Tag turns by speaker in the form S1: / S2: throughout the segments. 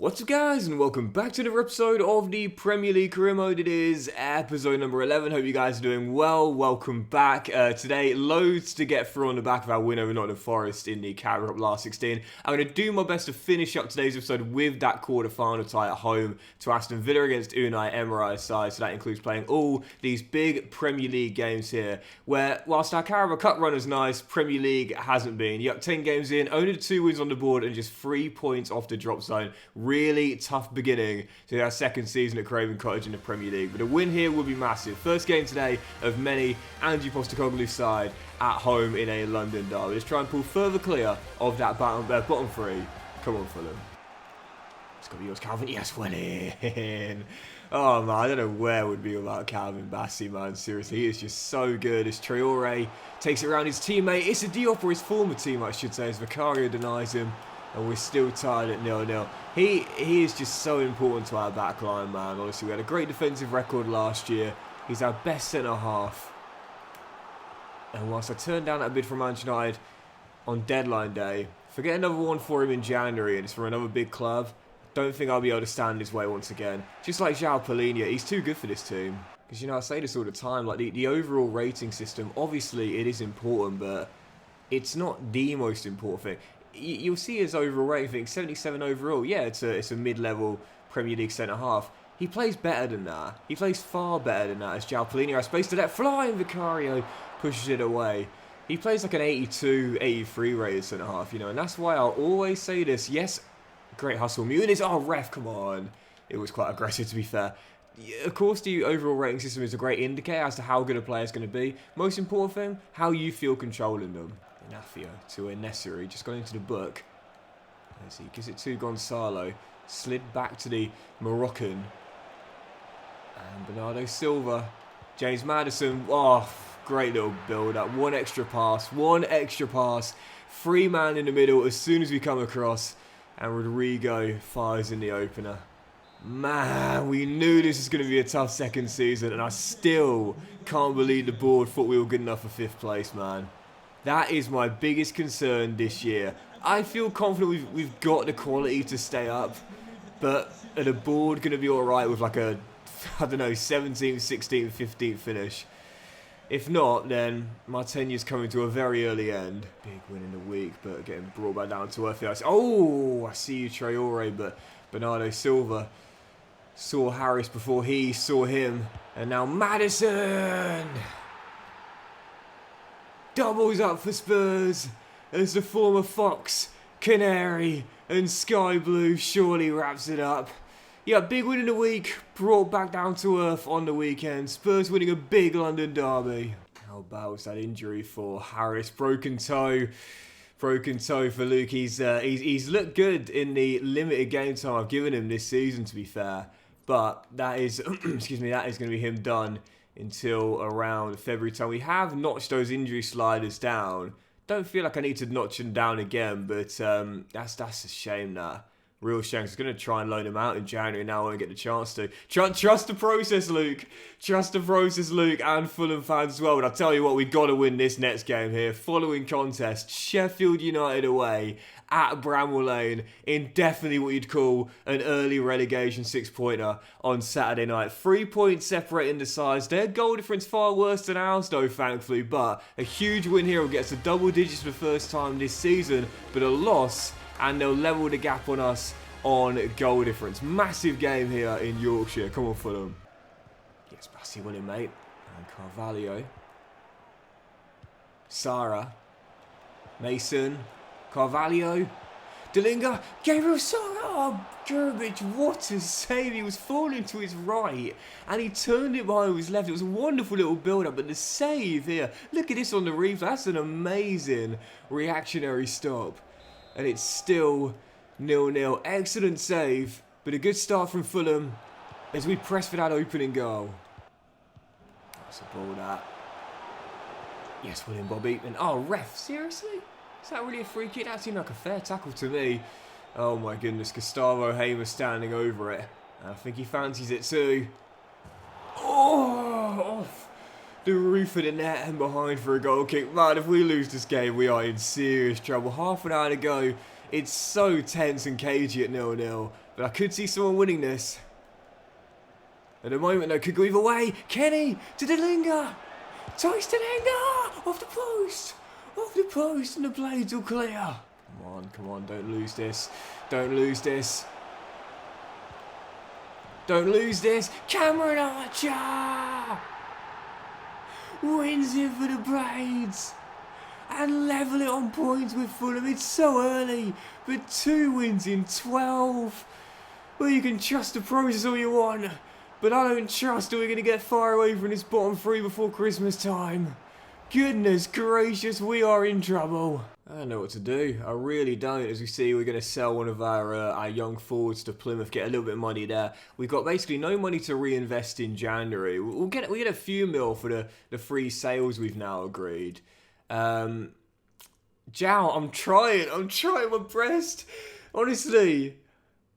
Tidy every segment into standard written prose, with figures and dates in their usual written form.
S1: What's up guys, and welcome back to another episode of the Premier League Career Mode. It is episode number 11. Hope you guys are doing well. Welcome back. Today, loads to get through on the back of our win over Nottingham Forest in the Carabao Cup last 16. I'm going to do my best to finish up today's episode with that quarter-final tie at home to Aston Villa against Unai Emery's side. So that includes playing all these big Premier League games here, where whilst our Carabao Cup run is nice, Premier League hasn't been. Yep, 10 games in, only the 2 wins on the board and just 3 points off the drop zone. Really tough beginning to our second season at Craven Cottage in the Premier League, but a win here would be massive. First game today of many, Ange Postecoglou's side at home in a London derby. Let's try and pull further clear of that bottom 3. Come on, Fulham. It's got to be yours, Calvin. Yes, went in. Oh man, I don't know where would be without Calvin Bassey, man. Seriously, he is just so good. As Traore takes it around his teammate, it's a Diop or his former team, I should say, as Vicario denies him. And we're still tied at 0-0. He is just so important to our back line, man. Honestly, we had a great defensive record last year. He's our best centre-half. And whilst I turned down that bid from Manchester United on deadline day, forget another one for him in January and it's for another big club, don't think I'll be able to stand his way once again. Just like Palhinha, he's too good for this team. Because, you know, I say this all the time, like the overall rating system, obviously it is important, but it's not the most important thing. You'll see his overall rating, 77 overall. Yeah, it's a mid-level Premier League centre-half. He plays better than that. He plays far better than that as Palhinha has space to let fly and Vicario pushes it away. He plays like an 82, 83 rated centre-half, you know, and that's why I'll always say this. Yes, great hustle. Muniz, oh, ref, come on. It was quite aggressive, to be fair. Of course, the overall rating system is a great indicator as to how good a player is going to be. Most important thing, how you feel controlling them. Inafio to a Necessary, just gone into the book. As he gives it to Gonzalo, slid back to the Moroccan. And Bernardo Silva, James Maddison, oh, great little build-up. One extra pass. 3 man in the middle as soon as we come across. And Rodrigo fires in the opener. Man, we knew this was going to be a tough second season, and I still can't believe the board thought we were good enough for 5th place, man. That is my biggest concern this year. I feel confident we've got the quality to stay up, but are the board going to be alright with like a, I don't know, 17th, 16th, 15th finish? If not, then my tenure's coming to a very early end. Big win in the week, but getting brought back down to earth here. Oh, I see you, Traore, but Bernardo Silva saw Harris before he saw him. And now Maddison doubles up for Spurs as the former Fox, Canary and Sky Blue surely wraps it up. Yeah, big win in the week, brought back down to earth on the weekend. Spurs winning a big London derby. How bad was that injury for Harris? Broken toe for Luke. He's looked good in the limited game time I've given him this season, to be fair. But that is, excuse me, that is going to be him done until around February time. We have notched those injury sliders down. Don't feel like I need to notch them down again, but that's a shame, that. Real shame. I was going to try and loan him out in January. Now I won't get the chance to. Trust the process, Luke. Trust the process, Luke, and Fulham fans as well. But I'll tell you what, we've got to win this next game here. Following contest, Sheffield United away at Bramall Lane in definitely what you'd call an early relegation 6-pointer on Saturday night. 3 points separating the sides. Their goal difference far worse than ours, though, thankfully. But a huge win here will get us to double digits for the first time this season. But a loss, and they'll level the gap on us on goal difference. Massive game here in Yorkshire. Come on, Fulham. Yes, Bassey winning, mate. And Carvalho. Sara. Mason. Carvalho. Delinga. Gabriel Sara. Oh, Gurbic, what a save. He was falling to his right and he turned it behind his left. It was a wonderful little build-up, but the save here. Look at this on the replay. That's an amazing reactionary stop. And it's still 0-0. Excellent save, but a good start from Fulham as we press for that opening goal. That's a ball, that. Yes, William Bobby. And oh, ref, seriously? Is that really a free kick? That seemed like a fair tackle to me. Oh my goodness, Gustavo Hamer standing over it. I think he fancies it too. Oh, off the roof of the net and behind for a goal kick. Man, if we lose this game, we are in serious trouble. Half an hour to go. It's so tense and cagey at 0-0. But I could see someone winning this. At the moment, though, could go either way. Kenny to Delinga. Toys Delinga. Off the post. Off the post, and the blades all clear. Come on, don't lose this. Don't lose this. Don't lose this. Cameron Archer wins it for the Blades and level it on points with Fulham. It's so early, but 2 wins in 12. Well, you can trust the process all you want, but I don't trust that we're going to get far away from this bottom 3 before Christmas time. Goodness gracious, we are in trouble. I don't know what to do. I really don't. As we see, we're going to sell one of our young forwards to Plymouth, get a little bit of money there. We've got basically no money to reinvest in January. We get a few mil for the free sales we've now agreed. Jow, I'm trying my best. Honestly,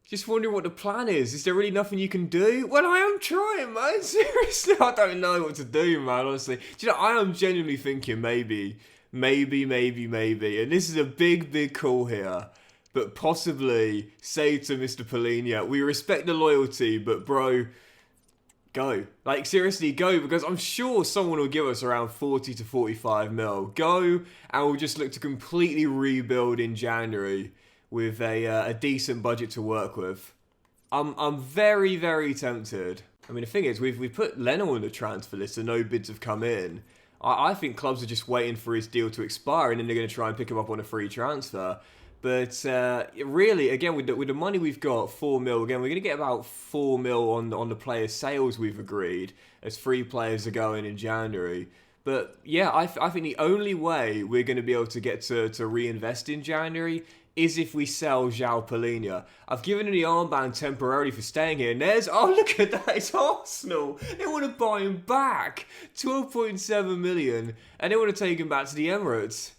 S1: just wondering what the plan is. Is there really nothing you can do? Well, I am trying, man. Seriously, I don't know what to do, man, honestly. Do you know, I am genuinely thinking maybe. And this is a big call here. But possibly say to Mr. Palhinha, we respect the loyalty, but bro, go. Like, seriously, go. Because I'm sure someone will give us around 40 to 45 mil. Go, and we'll just look to completely rebuild in January with a decent budget to work with. I'm very tempted. I mean, the thing is, we've put Leno on the transfer list and no bids have come in. I think clubs are just waiting for his deal to expire and then they're going to try and pick him up on a free transfer. But really, again, with the money we've got, 4 mil, again, we're going to get about 4 mil on the players' sales we've agreed as free players are going in January. But yeah, I think the only way we're going to be able to get to reinvest in January is if we sell João Palhinha. I've given him the armband temporarily for staying here. And there's, oh, look at that, it's Arsenal. They want to buy him back. 12.7 million. And they want to take him back to the Emirates.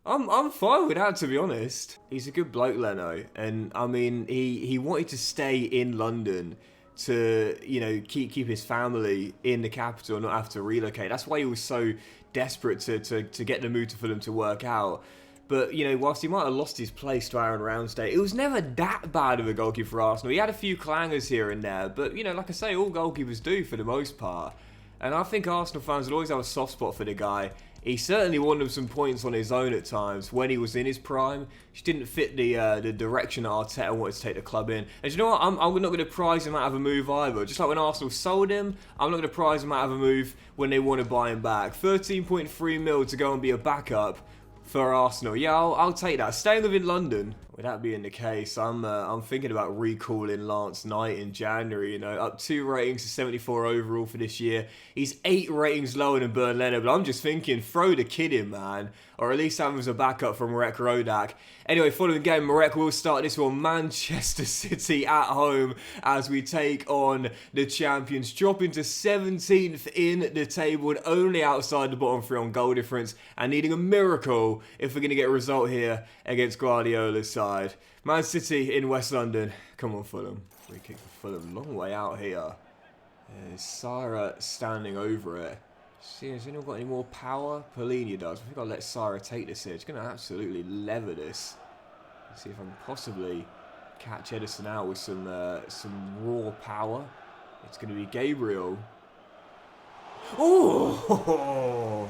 S1: I'm fine with that, to be honest. He's a good bloke, Leno. And, I mean, he wanted to stay in London to, you know, keep his family in the capital and not have to relocate. That's why he was so desperate to get the move to Fulham to work out. But, you know, whilst he might have lost his place to Aaron Ramsdale, it was never that bad of a goalkeeper for Arsenal. He had a few clangers here and there, but, you know, like I say, all goalkeepers do for the most part. And I think Arsenal fans will always have a soft spot for the guy. He certainly won them some points on his own at times when he was in his prime. Just didn't fit the direction that Arteta wanted to take the club in. And you know what? I'm not going to prize him out of a move either. Just like when Arsenal sold him, I'm not going to prize him out of a move when they want to buy him back. 13.3 mil to go and be a backup for Arsenal. Yeah, I'll take that. Staying within London. With that being the case, I'm thinking about recalling Lance Knight in January. You know, up 2 ratings to 74 overall for this year. He's 8 ratings lower than Bernd Leno, but I'm just thinking, throw the kid in, man. Or at least have him as a backup from Marek Rodak. Anyway, following the game, Marek will start this one. Manchester City at home as we take on the champions. Dropping to 17th in the table and only outside the bottom 3 on goal difference. And needing a miracle if we're going to get a result here against Guardiola's side. Man City in West London. Come on, Fulham. Free kick for Fulham. Long way out here. There's Sarah standing over it. See, has anyone got any more power? Palhinha does. I think I'll let Sarah take this here. It's going to absolutely lever this. Let's see if I can possibly catch Edison out with some raw power. It's going to be Gabriel. Oh!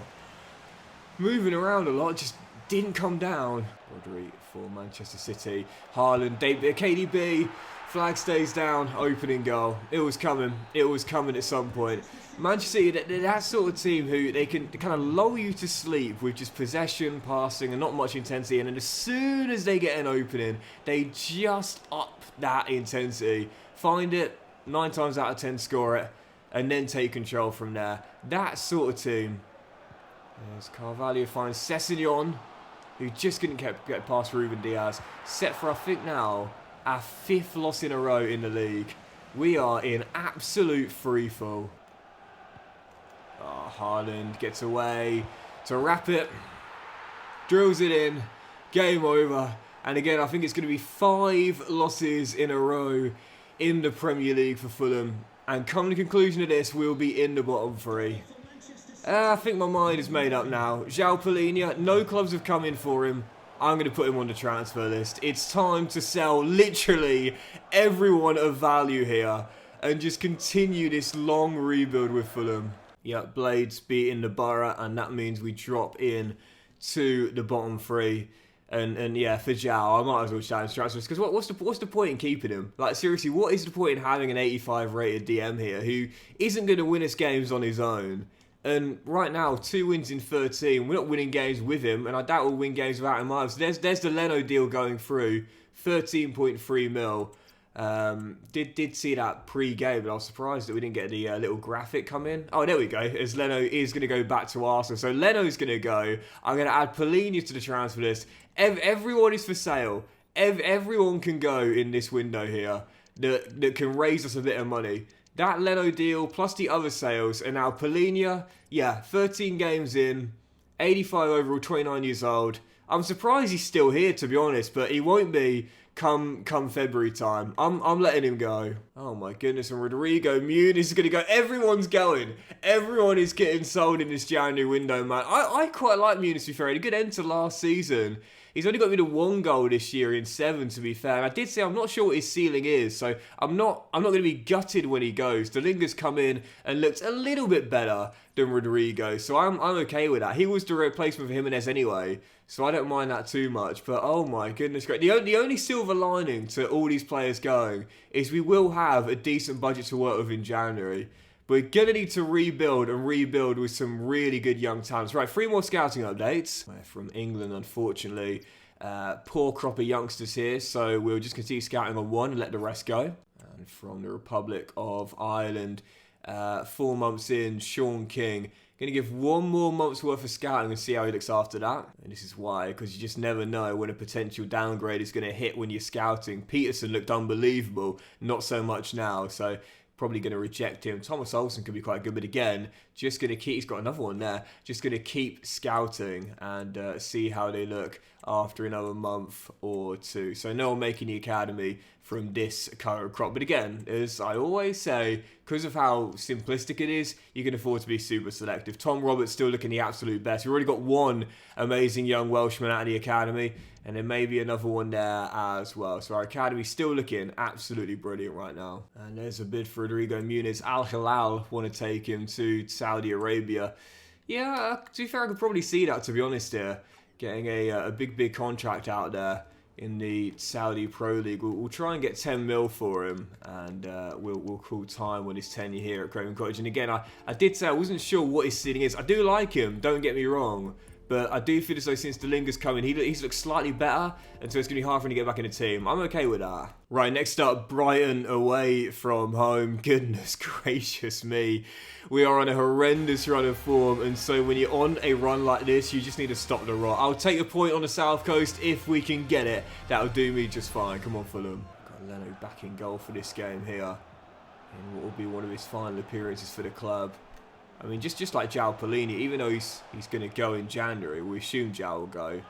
S1: Moving around a lot, just didn't come down. Rodri for Manchester City. Haaland, KDB. Flag stays down, opening goal. It was coming at some point. Manchester City, they're that sort of team who they can kind of lull you to sleep with just possession, passing, and not much intensity. And then as soon as they get an opening, they just up that intensity. Find it, 9 times out of 10 score it, and then take control from there. That sort of team. There's Carvalho finds Sessegnon, who just couldn't get past Ruben Diaz. Set for, I think now, our 5th loss in a row in the league. We are in absolute freefall. Oh, Haaland gets away to wrap it. Drills it in. Game over. And again, I think it's going to be 5 losses in a row in the Premier League for Fulham. And come to the conclusion of this, we'll be in the bottom 3. I think my mind is made up now. João Palhinha, no clubs have come in for him. I'm going to put him on the transfer list. It's time to sell literally everyone of value here and just continue this long rebuild with Fulham. Yeah, Blades beating the Borough, and that means we drop in to the bottom three. And yeah, for João, I might as well challenge transfers, because what's the point in keeping him? Like, seriously, what is the point in having an 85 rated DM here who isn't going to win us games on his own? And right now, 2 wins in 13. We're not winning games with him, and I doubt we'll win games without him either. So there's the Leno deal going through, 13.3 mil. Did see that pre-game, but I was surprised that we didn't get the little graphic come in. Oh, there we go, as Leno is going to go back to Arsenal. So Leno's going to go. I'm going to add Palhinha to the transfer list. Everyone is for sale. Everyone can go in this window here that can raise us a bit of money. That Leno deal plus the other sales, and now Palhinha, yeah, 13 games in, 85 overall, 29 years old. I'm surprised he's still here, to be honest, but he won't be come February time. I'm letting him go. Oh my goodness, and Rodrigo Muniz is going to go. Everyone's going. Everyone is getting sold in this January window, man. I quite like Muniz, to be fair. He had a good end to last season. He's only got rid of 1 goal this year in 7, to be fair. And I did say I'm not sure what his ceiling is, so I'm not going to be gutted when he goes. Delinga's come in and looked a little bit better than Rodrigo, so I'm okay with that. He was the replacement for Jimenez anyway, so I don't mind that too much. But oh my goodness, great. The only silver lining to all these players going is we will have a decent budget to work with in January. We're going to need to rebuild with some really good young talents. Right, 3 more scouting updates. From England, unfortunately. Poor crop of youngsters here, so we'll just continue scouting on 1 and let the rest go. And from the Republic of Ireland, 4 months in, Sean King. Going to give 1 more month's worth of scouting and see how he looks after that. And this is why, because you just never know when a potential downgrade is going to hit when you're scouting. Peterson looked unbelievable, not so much now, so probably going to reject him. Thomas Olsen could be quite good, but again, just going to keep, he's got another one there, just going to keep scouting and see how they look after another month or 2. So no one making the academy from this current crop. But again, as I always say, because of how simplistic it is, you can afford to be super selective. Tom Roberts still looking the absolute best. We've already got 1 amazing young Welshman out of the academy, and then maybe another one there as well. So our academy still looking absolutely brilliant right now. And there's a bid for Rodrigo Muniz. Al Hilal want to take him to Saudi Arabia. Yeah, to be fair, I could probably see that, to be honest here. Getting a big contract out there in the Saudi Pro League. We'll try and get 10 mil for him, and we'll call time when his tenure here at Craven Cottage. And again, I did say I wasn't sure what his ceiling is. I do like him, don't get me wrong, but I do feel as though since Delinga's coming, he's looked slightly better, and so it's going to be hard for him to get back in the team. I'm okay with that. Right, next up, Brighton away from home. Goodness gracious me. We are on a horrendous run of form, and so when you're on a run like this, you just need to stop the rot. I'll take a point on the South Coast if we can get it. That'll do me just fine. Come on, Fulham. Got Leno back in goal for this game here, in what will be one of his final appearances for the club. I mean, just like João Palhinha, even though he's going to go in January, we assume João will go. You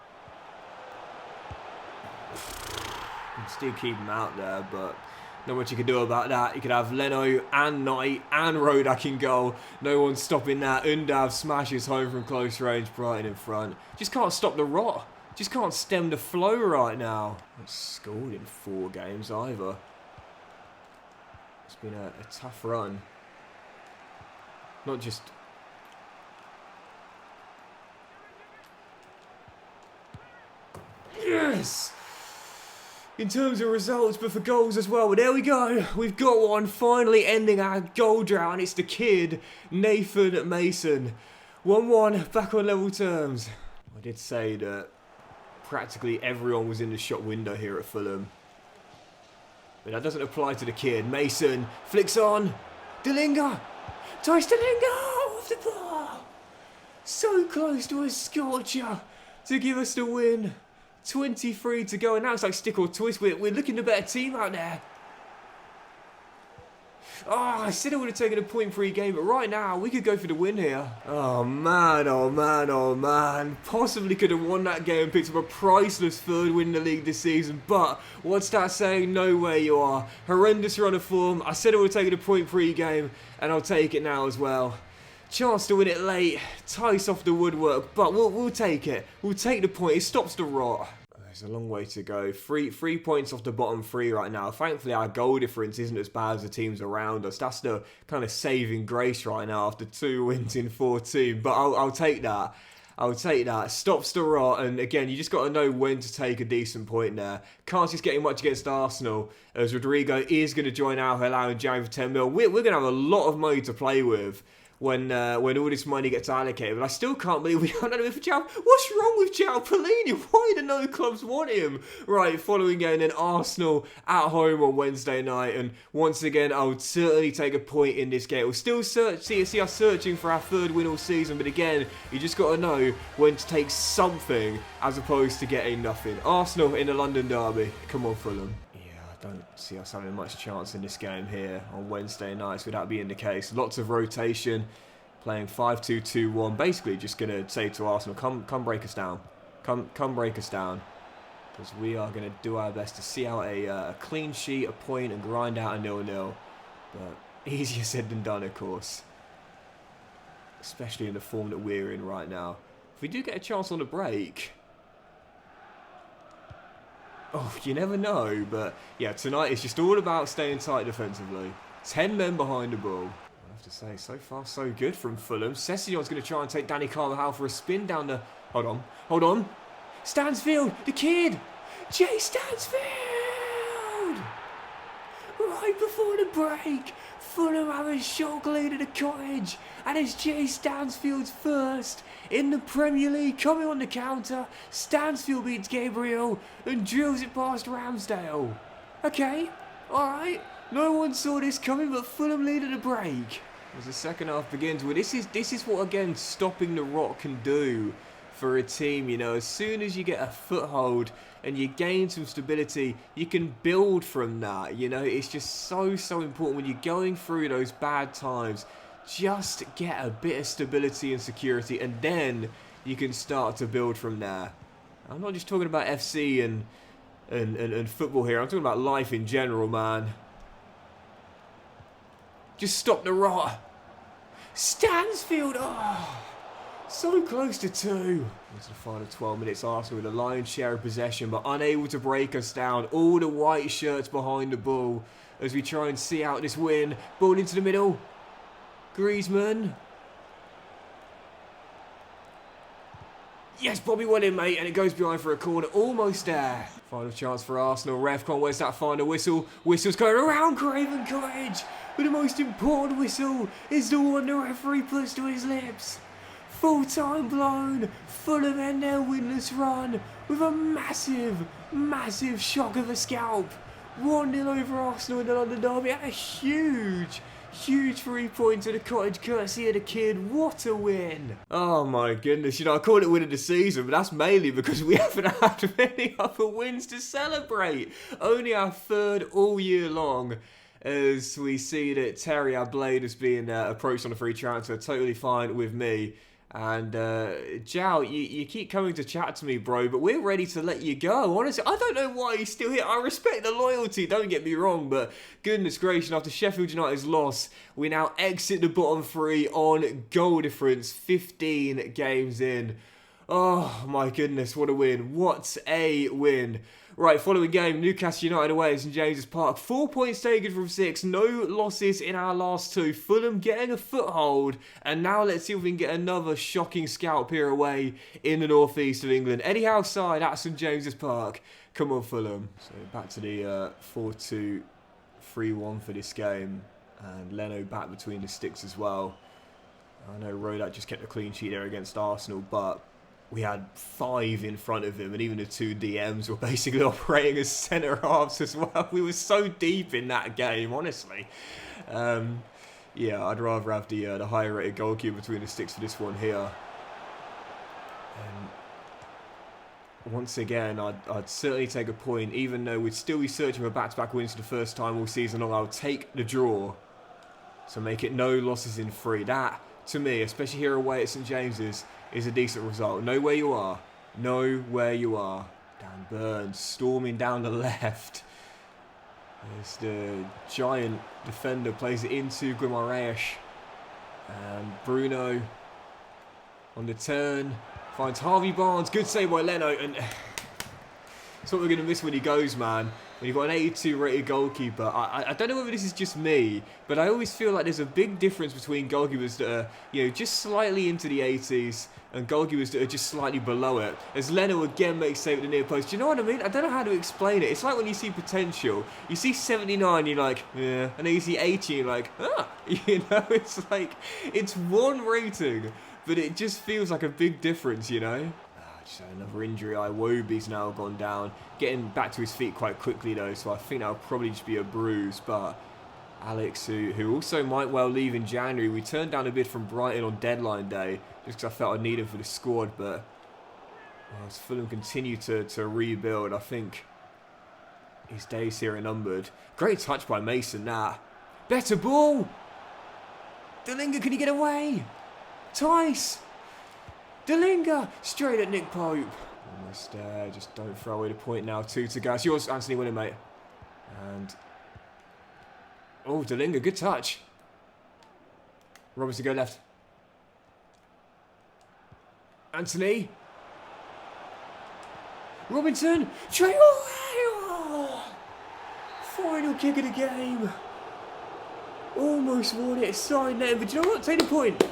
S1: can still keep him out there, but not much you can do about that. You could have Leno and Knight and Rodak in goal. No one's stopping that. Undav smashes home from close range. Brighton in front. Just can't stop the rot. Just can't stem the flow right now. Not scored in 4 games either. It's been a tough run. Not just... Yes! In terms of results, but for goals as well. But there we go. We've got one. Finally ending our goal drought. And it's the kid, Nathan Mason. 1-1, back on level terms. I did say that practically everyone was in the shop window here at Fulham. But that doesn't apply to the kid. Mason flicks on. Delinga. Tries Delinga off the bar. So close to a scorcher to give us the win. 23 to go, and now it's like stick or twist. We're looking the better team out there. Oh, I said I would have taken a point for each game, but right now we could go for the win here. Oh man, oh man, oh man. Possibly could have won that game and picked up a priceless 3rd win in the league this season, but what's that saying? No way you are. Horrendous run of form. I said I would have taken a point for each game, and I'll take it now as well. Chance to win it late, Tice off the woodwork, but we'll take it. We'll take the point. It stops the rot. There's a long way to go. Three points off the bottom three right now. Thankfully, our goal difference isn't as bad as the teams around us. That's the kind of saving grace right now after 2 wins in 14. But I'll take that. I'll take that. Stops the rot. And again, you just got to know when to take a decent point there. Can't see us getting much against Arsenal, as Rodrigo is going to join Al Hilal and January for 10 mil. We're going to have a lot of money to play with when all this money gets allocated. But I still can't believe we don't know if João... What's wrong with João Palhinha? Why do no clubs want him? Right, following game, then Arsenal at home on Wednesday night. And once again, I would certainly take a point in this game. We'll still see us searching for our third win all season. But again, you just got to know when to take something as opposed to getting nothing. Arsenal in the London derby. Come on, Fulham. Don't see us having much chance in this game here on Wednesday nights without being the case. Lots of rotation, playing 5-2-2-1. Basically just going to say to Arsenal, come break us down. Come break us down. Because we are going to do our best to see out a clean sheet, a point, and grind out a 0-0. But easier said than done, of course. Especially in the form that we're in right now. If we do get a chance on the break... Oh, you never know, but yeah, tonight it's just all about staying tight defensively. 10 men behind the ball. I have to say, so far so good from Fulham. Sessegnon's going to try and take Danny Carvajal for a spin down the... Hold on. Stansfield, the kid! Jay Stansfield! Right before the break, Fulham have a shock lead at the Cottage, and it's Jay Stansfield's first in the Premier League. Coming on the counter, Stansfield beats Gabriel and drills it past Ramsdale. Okay, alright, no one saw this coming, but Fulham lead at the break. As the second half begins, well, this is what, again, stopping the rot can do for a team. You know, as soon as you get a foothold and you gain some stability, you can build from that. You know, it's just so important when you're going through those bad times. Just get a bit of stability and security, and then you can start to build from there. I'm not just talking about FC and football here. I'm talking about life in general, man. Just stop the rot. Stansfield, oh, so close to 2. Into the final 12 minutes, Arsenal with a lion's share of possession, but unable to break us down. All the white shirts behind the ball as we try and see out this win. Ball into the middle. Griezmann. Yes, Bobby went in, mate, and it goes behind for a corner. Almost there. Final chance for Arsenal. Ref can't waste that final whistle. Whistle's going around Craven Cottage. But the most important whistle is the one the referee puts to his lips. Full time blown. Fulham end their winless run with a massive shock of a scalp. 1-0 over Arsenal in the London derby, and a huge 3 points at the Cottage courtesy of the kid. What a win. Oh my goodness, you know, I call it win of the season, but that's mainly because we haven't had many other wins to celebrate. Only our third all year long, as we see that Terry, our blade, is being approached on a free transfer. Totally fine with me. And João, you keep coming to chat to me, bro, but we're ready to let you go. Honestly, I don't know why he's still here. I respect the loyalty, don't get me wrong, but goodness gracious, after Sheffield United's loss, we now exit the bottom 3 on goal difference, 15 games in. Oh my goodness, what a win. What a win. Right, following game, Newcastle United away at St James's Park. 4 points taken from 6. No losses in our last 2. Fulham getting a foothold. And now let's see if we can get another shocking scalp here away in the northeast of England. Eddie Howe's side at St James's Park. Come on, Fulham. So back to the 4-2-3-1 for this game. And Leno back between the sticks as well. I know Rodak just kept a clean sheet there against Arsenal, but we had 5 in front of him, and even the 2 DMs were basically operating as centre-halves as well. We were so deep in that game, honestly. Yeah, I'd rather have the higher-rated goalkeeper between the sticks for this one here. Once again, I'd certainly take a point, even though we'd still be searching for back-to-back wins for the first time all season long. I would take the draw to make it no losses in 3. That, to me, especially here away at St James's, is a decent result. Know where you are. Know where you are. Dan Burns storming down the left. There's the giant defender, plays it into Guimaraes. And Bruno on the turn finds Harvey Barnes. Good save by Leno. And That's what we're going to miss when he goes, man. When you've got an 82 rated goalkeeper. I don't know whether this is just me, but I always feel like there's a big difference between goalkeepers that are, you know, just slightly into the 80s and goalkeepers that are just slightly below it. As Leno again makes save at the near post. Do you know what I mean? I don't know how to explain it. It's like when you see potential. You see 79, you're like, yeah. And then you see 80, you're like, ah. You know, it's like, it's one rating, but it just feels like a big difference, you know? Just another injury. Iwobi's now gone down. Getting back to his feet quite quickly though, so I think that'll probably just be a bruise. But Alex, who also might well leave in January, we turned down a bid from Brighton on deadline day just because I felt I needed him for the squad. But as Fulham continue to rebuild, I think his days here are numbered. Great touch by Mason. Better ball. Dalinga, can he get away? Tice. Dalinga, straight at Nick Pope. Almost there, just don't throw away the point now. 2 to go. It's yours, Anthony, winning, mate. And, oh, Dalinga, good touch. Robinson, go left. Anthony. Robinson, straight away. Final kick of the game. Almost won it, side net, but you know what? Take the point.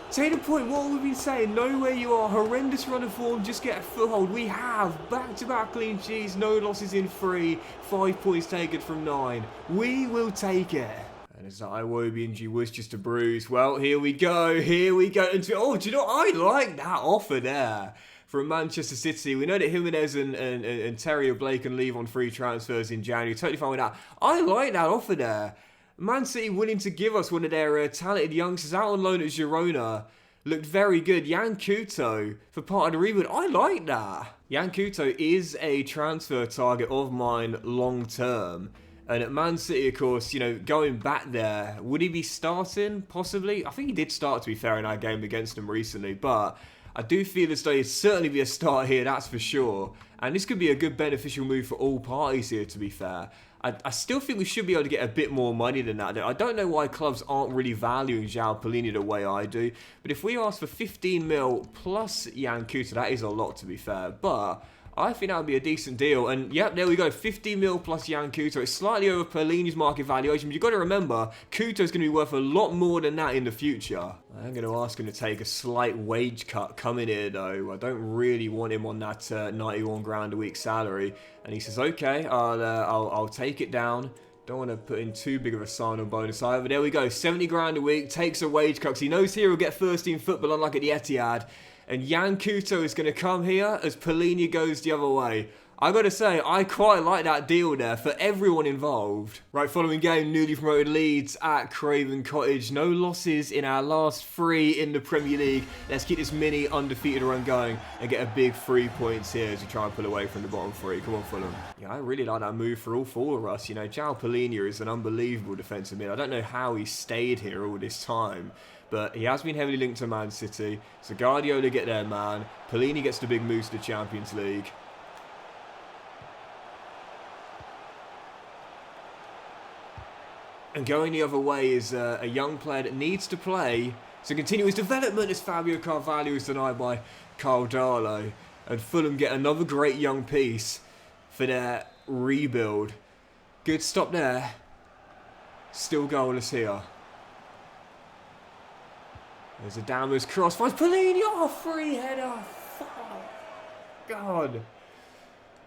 S1: Take the point, what have we been saying? Know where you are, horrendous run of form, just get a foothold. We have back-to-back clean sheets, no losses in 3, 5 points taken from 9. We will take it. And as that Iwobi injury was just a bruise, well, here we go. Oh, do you know, I like that offer there from Manchester City. We know that Jimenez and Terry or Blake can leave on free transfers in January. Totally fine with that. I like that offer there. Man City willing to give us one of their talented youngsters out on loan at Girona. Looked very good. Yan Couto for part of the rebuild. I like that. Yan Couto is a transfer target of mine long term. And at Man City, of course, you know, going back there, would he be starting? Possibly. I think he did start, to be fair, in our game against them recently. But I do feel as though he'd certainly be a start here, that's for sure. And this could be a good beneficial move for all parties here, to be fair. I still think we should be able to get a bit more money than that. I don't know why clubs aren't really valuing João Palhinha the way I do. But if we ask for 15 mil plus Yan Couto, that is a lot, to be fair. But I think that would be a decent deal. And yep, there we go. 50 mil plus Yan Couto. It's slightly over Palhinha's market valuation. But you've got to remember, Couto's going to be worth a lot more than that in the future. I'm going to ask him to take a slight wage cut coming here, though. I don't really want him on that 91 grand a week salary. And he says, okay, I'll take it down. Don't want to put in too big of a sign-on bonus either. There we go. 70 grand a week. Takes a wage cut. 'Cause he knows here he'll get first team football, unlike at the Etihad. And Yan Couto is going to come here as Palhinha goes the other way. I got to say, I quite like that deal there for everyone involved. Right, following game, newly promoted Leeds at Craven Cottage. No losses in our last 3 in the Premier League. Let's keep this mini undefeated run going and get a big 3 points here as we try and pull away from the bottom 3. Come on, Fulham. Yeah, I really like that move for all 4 of us. You know, João Palhinha is an unbelievable defensive mid. I don't know how he stayed here all this time. But he has been heavily linked to Man City. So Guardiola get their man. Palhinha gets the big moves to the Champions League. And going the other way is a young player that needs to play to continue his development as Fabio Carvalho is denied by Carl Darlow. And Fulham get another great young piece for their rebuild. Good stop there. Still goalless here. There's a downwards cross. Finds Palhinha. Oh, free header. Oh, God.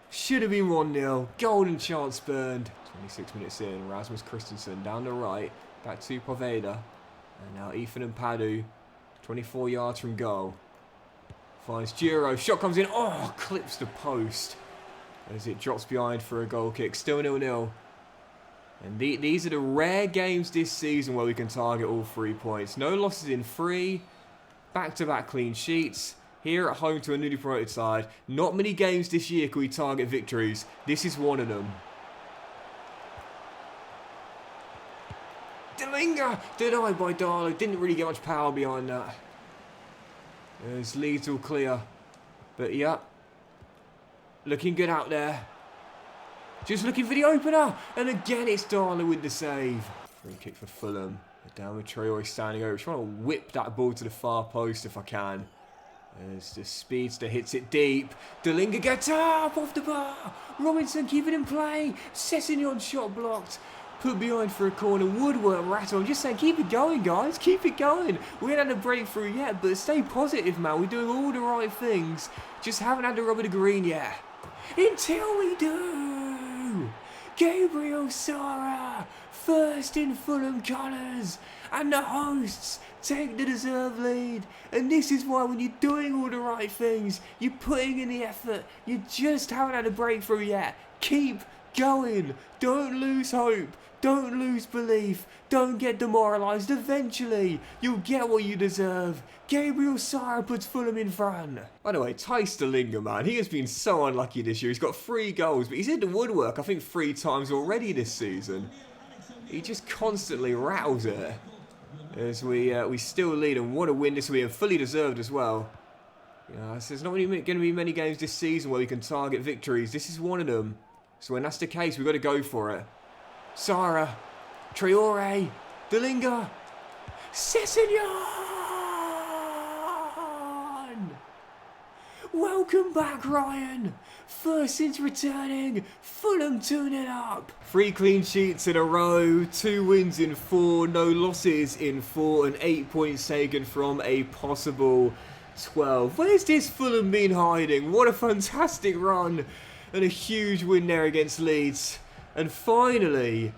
S1: Should have been 1-0. Golden chance burned. 26 minutes in. Rasmus Christensen down the right. Back to Poveda. And now Ethan and Padu. 24 yards from goal. Finds Giro. Shot comes in. Oh, clips the post. As it drops behind for a goal kick. Still 0-0. And these are the rare games this season where we can target all 3 points. No losses in 3. Back-to-back clean sheets. Here at home to a newly promoted side. Not many games this year can we target victories. This is one of them. Dalinga! Denied by Darlow. Didn't really get much power behind that. There's Leeds all clear. But yeah. Looking good out there. Just looking for the opener. And again, it's Darlow with the save. Free kick for Fulham. Down with Traore standing over. Trying to whip that ball to the far post if I can. As the speedster hits it deep. Dalinga gets up off the bar. Robinson keep it in play. Sessegnon shot blocked. Put behind for a corner. Woodwork rattle. I'm just saying, keep it going, guys. Keep it going. We ain't had a breakthrough yet, but stay positive, man. We're doing all the right things. Just haven't had the rub of the green yet. Until we do. Gabriel Sara, first in Fulham colours, and the hosts take the deserved lead. And this is why, when you're doing all the right things, you're putting in the effort, you just haven't had a breakthrough yet. Keep going. Don't lose hope. Don't lose belief. Don't get demoralised. Eventually, you'll get what you deserve. Gabriel Sara puts Fulham in front. By the way, Tice Dalinga, man, he has been so unlucky this year. He's got 3 goals, but he's hit the woodwork, I think, 3 times already this season. He just constantly rattles it. As we still lead, and what a win this will be, and fully deserved as well. Yeah, so there's not really going to be many games this season where we can target victories. This is one of them. So when that's the case, we've got to go for it. Sara, Traore, Dalinga, Sessegnon! Welcome back, Ryan. First since returning, Fulham 2-0 up. 3 clean sheets in a row, 2 wins in 4, no losses in 4, and 8 points taken from a possible 12. Where's this Fulham been hiding? What a fantastic run, and a huge win there against Leeds. And finally,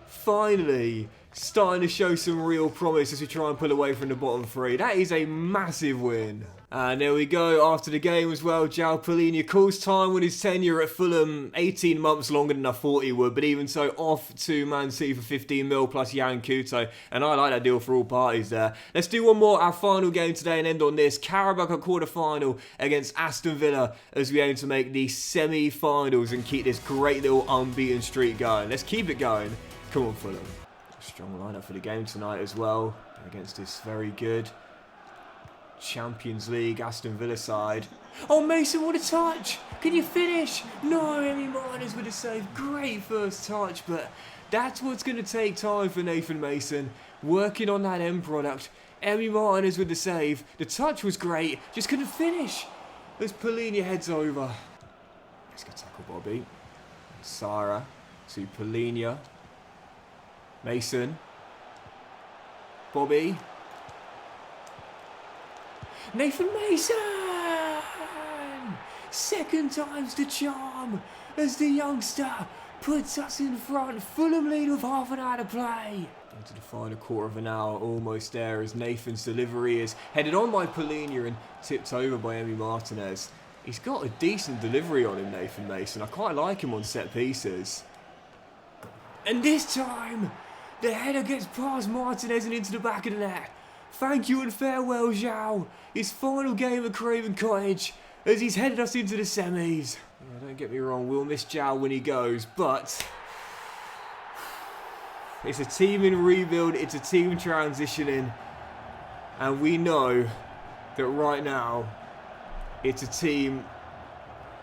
S1: starting to show some real promise as we try and pull away from the bottom 3. That is a massive win. And there we go, after the game as well, João Palhinha calls time with his tenure at Fulham, 18 months longer than I thought he would, but even so, off to Man City for 15 mil plus Jan Couto, and I like that deal for all parties there. Let's do one more, our final game today, and end on this. Carabao Cup quarter-final against Aston Villa, as we aim to make the semi-finals and keep this great little unbeaten streak going. Let's keep it going. Come on, Fulham. Strong lineup for the game tonight as well, against this very good Champions League Aston Villa side. Oh, Mason, what a touch! Can you finish? No, Emi Martinez with a save. Great first touch, but that's what's going to take time for Nathan Mason. Working on that end product. Emi Martinez with the save. The touch was great, just couldn't finish. As Palhinha heads over. Let's go tackle Bobby. Sara to Palhinha. Mason. Bobby. Nathan Mason! Second time's the charm as the youngster puts us in front. Fulham lead with half an hour to play. Into the final quarter of an hour, almost there, as Nathan's delivery is headed on by Palhinha and tipped over by Emi Martinez. He's got a decent delivery on him, Nathan Mason. I quite like him on set pieces. And this time, the header gets past Martinez and into the back of the net. Thank you and farewell, João. His final game at Craven Cottage as he's headed us into the semis. Yeah, don't get me wrong, we'll miss João when he goes, but it's a team in rebuild, it's a team transitioning, and we know that right now it's a team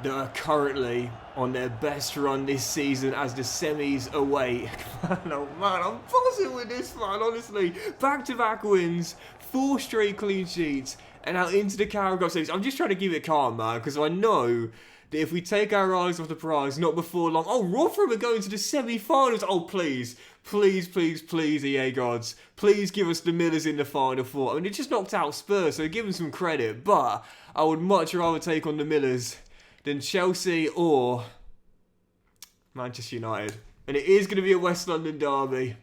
S1: that are currently on their best run this season as the semis await. Man, oh man, I'm buzzing with this, man, honestly. Back-to-back wins, 4 straight clean sheets, and now into the Carabao Cup series. I'm just trying to keep it calm, man, because I know that if we take our eyes off the prize, not before long. Oh, Rotherham are going to the semi-finals. Oh, please, EA gods. Please give us the Millers in the Final Four. I mean, it just knocked out Spurs, so give them some credit, but I would much rather take on the Millers than Chelsea or Manchester United. And it is going to be a West London derby.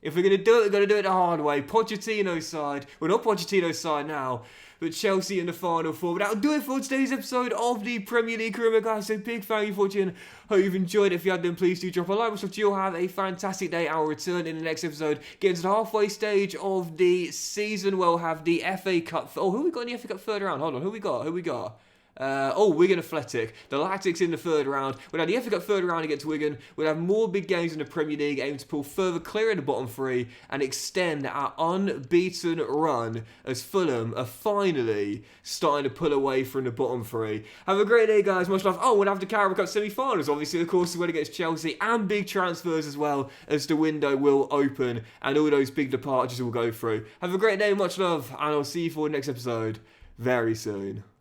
S1: If we're going to do it, we're going to do it the hard way. Pochettino's side. Well, not Pochettino's side now, but Chelsea in the Final Four. But that'll do it for today's episode of the Premier League Career, guys. So big thank you for watching. Hope you've enjoyed it. If you have, then please do drop a like. So you'll have a fantastic day. I'll return in the next episode. Getting to the halfway stage of the season. We'll have the FA Cup. Oh, who we got in the FA Cup third round? Hold on. Who we got? Wigan Athletic. The Lactics in the third round. We'll have the FA Cup third round against Wigan. We'll have more big games in the Premier League, aiming to pull further clear of the bottom 3 and extend our unbeaten run as Fulham are finally starting to pull away from the bottom 3. Have a great day, guys. Much love. Oh, we'll have the Carabao Cup semi-finals, obviously, of course, when against Chelsea, and big transfers as well, as the window will open and all those big departures will go through. Have a great day. Much love, and I'll see you for the next episode very soon.